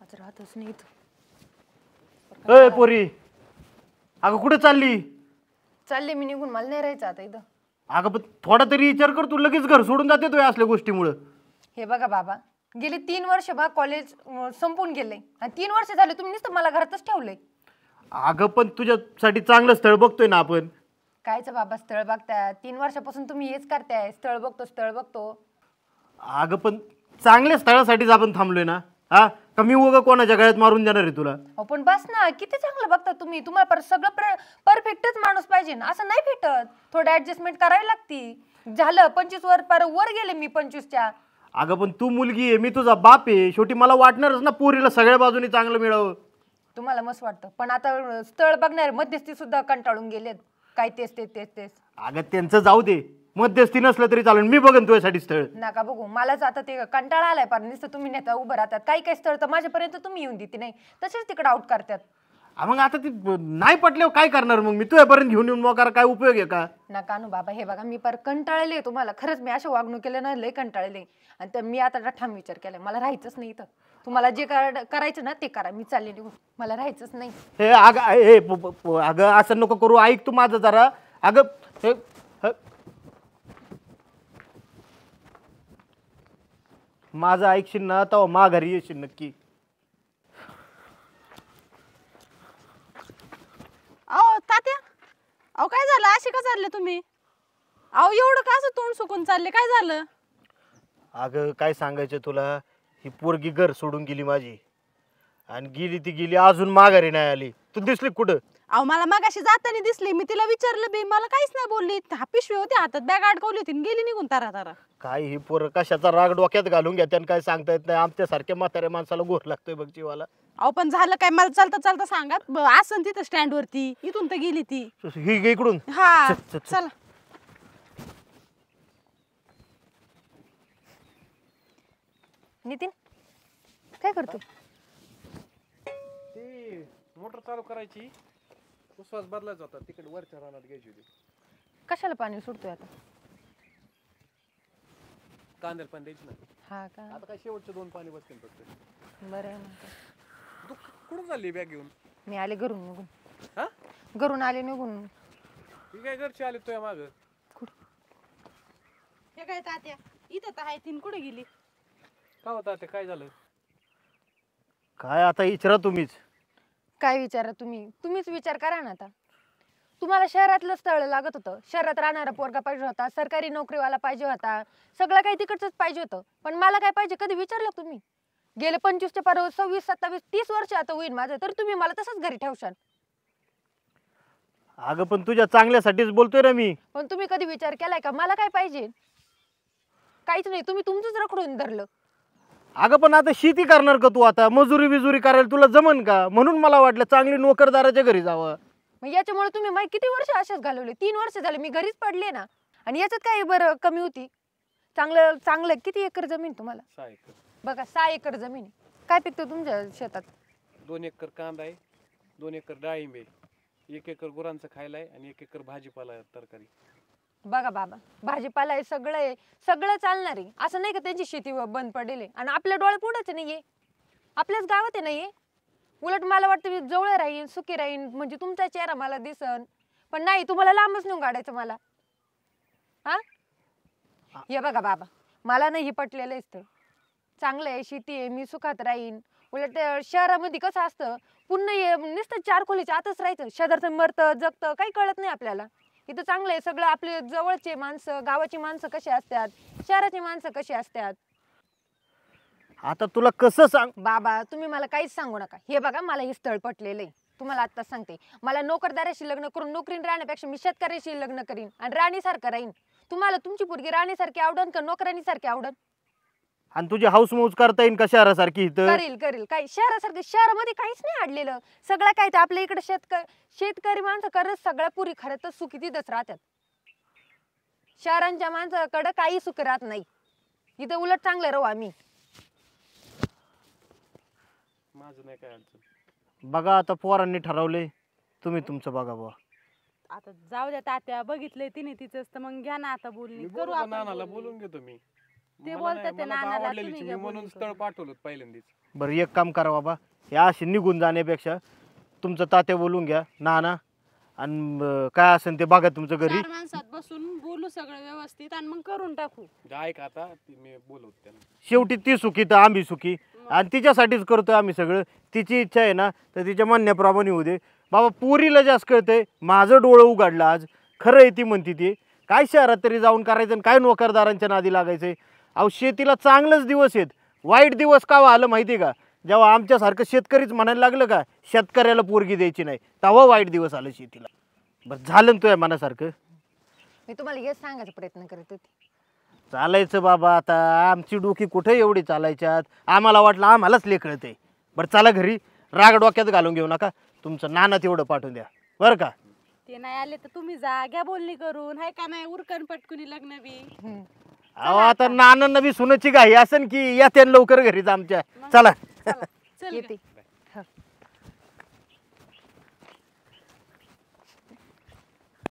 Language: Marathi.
आज राहतच नाही इथं. ए पोरी, अगं कुठे चालली? चालले मी निघून, मला नाही राहायचं आता इथं. अगं पण थोडा तरी विचार कर, तू लगेच घर सोडून जाते तो या असल्या गोष्टीमुळं. हे बघा बाबा, गेली 3 वर्ष बा कॉलेज संपून गेले आणि 3 वर्ष झाले तुम्ही नुसतं मला घरातच ठेवलंय. अगं पण तुझ्यासाठी चांगलं स्थळ बघतोय ना आपण. कायचं बाबा स्थळ बघताय? 3 वर्षापासून तुम्ही हेच करताय, स्थळ बघतो स्थळ बघतो. अगं पण चांगल्या स्थळासाठीच आपण थांबलोय ना. हा कमी उगा कोणाच्या गळ्यात मारून देणार आहे तुला? पण बस ना, किती चांगलं बघता तुम्ही. तुम्हाला सगळं परफेक्टच माणूस पाहिजे ना, असं नाही भेटत. थोडं ऍडजस्टमेंट करावी लागती. झालं 25 वर गेले मी 25च्या. अगं पण तू मुलगी आहे, मी तुझा बाप आहे. शेवटी मला वाटणारच ना पोरीला सगळ्या बाजूनी चांगलं मिळावं. तुम्हाला मस्त वाटतं, पण आता स्थळ बघणार मध्यस्थी सुद्धा कंटाळून गेलेत. काय तेच तेच तेच तेच. अगं त्यांचं जाऊ दे, मध्यस्थी नसलं तरी चालेल, मी बघन तुझ्यासाठी स्थळ. नका बघू, मलाच आता ते कंटाळा आलाय. पण नुसतं तुम्ही नेता उभं राहतात. काही काही स्थळ तर माझ्यापर्यंत तुम्ही येऊन देते नाही, तसेच तिकडे आउट करतात. मग आता ती नाही पटल्यावर काय करणार? मग मी तुझ्यापर्यंत घेऊन येऊन मोकार काय उपयोग आहे का? नका नु बाबा, हे बघा मी पर कंटाळले तुम्हाला. खरंच मी अशा वागणूक केलं ना, लय कंटाळले. आणि तर मी आता ठाम विचार केलाय, मला राहायचंच नाही इथं. तुम्हाला जे करायचं ना ते करा, मी चालले निघून. मला राहायचंच नाही. हे अगं असं नको करू, ऐक तू माझं जरा. अगं हे माझं ऐकशील ना तेव्हा माघारी येशील नक्की. अहो तात्या, अहो काय झालं? अशी का चालले तुम्ही? अहो एवढं का असं तोंड सुकून चालले? काय झालं? अगं काय सांगायचं तुला, ही पोरगी घर सोडून गेली माझी. आणि गेली ती गेली, अजून माघारी नाही आली. तू दिसली कुठं? अहो मला मगाशी जाताना दिसली. मी तिला विचारलं बी, मला काहीच नाही बोलली. पिशवी होती हातात, बॅग अडकवली होती, गेली निघून तारा तारा. काय ही पोरं कशाचा राग डोक्यात घालून घ्या, त्यानं काय सांगता येत नाही. आमच्यासारख्या म्हाताऱ्या माणसाला घोर लागतोय बघ जीवाला. अहो पण झालं काय? मला चालता चालता सांगा. असं तिथं स्टँड वरती, इथून तर गेली ती. ही गे इकडून. हा चला. नितीन काय करतो? ती मोटर चालू करायची, विश्वास बदलायचा होता, तिकडे वरच्या रानात घ्यायची होती. कशाला पाणी सुटतोय आता? कांद्याला पण द्यायची ना. हा का? आता काय शेवटचे 2 पाणी बसतील फक्त. बरं आहे मग. तू कुठून चालली बॅग घेऊन? मी आले घरून निघून. हा घरून आले निघून. ती काय घरची आली तुझ्या माग? हे काय तात्या, इथं तर आहे. तीन कुठे गेली? का होता ते? काय झालं? काय आता विचारा तुम्हीच. काय विचारा तुम्ही? तुम्हीच विचार करा ना आता. तुम्हाला शहरातलं स्थळ लागत होतं, शहरात राहणारा पोरगा पाहिजे होता, सरकारी नोकरीवाला पाहिजे होता, सगळं काही तिकडचंच पाहिजे होतं. पण मला काय पाहिजे कधी विचारलं तुम्ही? गेले 25 पार 26, 27, 30 वर्ष आता होईल माझं, तर तुम्ही मला तसंच घरी ठेवशाल. अगं पण तुझ्या चांगल्यासाठीच बोलतोय ना मी. पण तुम्ही कधी विचार केलाय का मला काय पाहिजे? काहीच नाही. तुम्ही तुमचंच रखडून धरलं. अगं पण आता शेती करणार का तू? आता मजुरी बिजुरी करायला तुला जमन का? म्हणून मला वाटलं चांगली नोकरदाराच्या घरी जावं. मग याच्यामुळे तुम्ही मला किती वर्ष असेच घालवले? 3 वर्ष झाले मी घरीच पडले ना. आणि याच्यात काय बरं कमी होती? चांगलं चांगलं किती एकर जमीन तुम्हाला? 6 एकर. बघा 6 एकर जमीन आहे. काय पिकतं तुमच्या शेतात? 2 एकर कांदा आहे, 2 एकर डाळिंब आहे, 1 एकर गुरांचं खायला आहे आणि 1 एकर भाजीपाला आहे, तरकारी. बघा बाबा, भाजीपाला आहे, सगळं आहे, सगळं चालणार आहे. असं नाही का त्यांची शेती बंद पडेल आहे. आणि आपल्या डोळे पुढेच नाहीये, आपल्याच गावात आहे नाहीये. उलट मला वाटतं मी जवळ राहीन, सुखी राहीन, म्हणजे तुमचा चेहरा मला दिसन. पण नाही, तुम्हाला लांबच नेऊन काढायचं मला. हा हे बघा बाबा, मला नाही हे पटलेलं असतं. चांगलं आहे, शेती आहे, मी सुखात राहीन. उलट शहरामध्ये कसं असतं, पुन्हा नुसतं 4 खोलीच्या आतच राहायचं. शेजारचं मरतं जगतं काही कळत नाही आपल्याला. इथं चांगलं आहे सगळं. आपले जवळचे माणसं, गावाची माणसं कशी असतात, शहराची माणसं कशी असतात. आता तुला कसं सांग? बाबा तुम्ही मला काहीच सांगू नका. हे बघा मला हे स्थळ पटलेलं आहे. तुम्हाला आत्ताच सांगते, मला नोकरदाराशी लग्न करून नोकरीन राहण्यापेक्षा मी शेतकऱ्याशी लग्न करीन आणि राणीसारखं राहीन. तुम्हाला तुमची पोरगी राणीसारखी आवडन का नोकरानीसारखी आवडन? आणि तुझी हाऊस मौज करता येईल का शहरासारखी इथं? करील करील. काही शहरासारखं शहरामध्ये काहीच नाही अडलेलं. सगळं काय ते आपल्या इकडे शेतकरी माणसं करत सगळ्या पुरी खरं तर सुखी तिथंच राहतात. शहरांच्या माणसाकडे काही सुख राहत नाही. इथं उलट चांगलं राहू आम्ही. माझं नाही काय अडचण. बघा आता पोरांनी ठरवले, तुम्ही तुमचं बघा बुवा. आता जाऊ द्या तात्या, बघितलंय तिने तिचंच तर मग घ्या ना आता बोलणी. मी करू बोलू आपण नानाला, बोलणी. बोलून घेतो मी. ते मला बोलतात नाही, ते मला तर नानाला, आवडलेलीच तुम्ही मी घ्या म्हणून बोलून स्थळ करून. पाठवलं होतं पहिल्यांदाच. बरं एक काम करा बाबा, या अशी निघून जाण्यापेक्षा तुमचं तात्या बोलून घ्या नाना, आणि काय असेल ते बघा तुमचं घरी. 4 माणसात बसून बोलू सगळं व्यवस्थित आणि मग करून टाकू. ऐक आता मी बोलवतो त्यांना. शेवटी ती सुखी तर आम्ही सुखी, आणि तिच्यासाठीच करतोय आम्ही सगळं. तिची इच्छा आहे ना तर तिच्या म्हणण्याप्रमाणे होऊ दे बाबा. पोरीला जास्त कळतंय, माझं डोळं उघडलं आज. खरं आहे ती म्हणती ती. काय शहरात तरी जाऊन करायचं आणि काय नोकरदारांच्या नादी लागायचंय. अहो शेतीला चांगलंच दिवस आहेत, वाईट दिवस का आलं माहिती आहे का? जेव्हा आमच्यासारखं शेतकरीच म्हणायला लागलं का शेतकऱ्याला पोरगी द्यायची नाही, तेव्हा वाईट दिवस आलं शेतीला. बरं झालं ना तुझ्या मनासारखं? मी तुम्हाला हेच सांगायचा प्रयत्न करत होते. चालायचं बाबा आता. आमची डोकी कुठे एवढी चालायच्यात? आम्हाला वाटलं आम्हालाच लेखळत आहे. बरं चला घरी, राग डोक्यात घालून घेऊ नका. तुमचं नाना तेवढं पाठवून द्या बरं का. ते नाही आले तर तुम्ही जा, घ्या बोलणी करून. हाय का नाही, उरकन पटकुनी लग्न बी. हम्म. अहो आता नानांना बी सुनाची घाई असन की या त्यानं लवकर घरीच आमच्या. चला चला चल ग. येते. हा.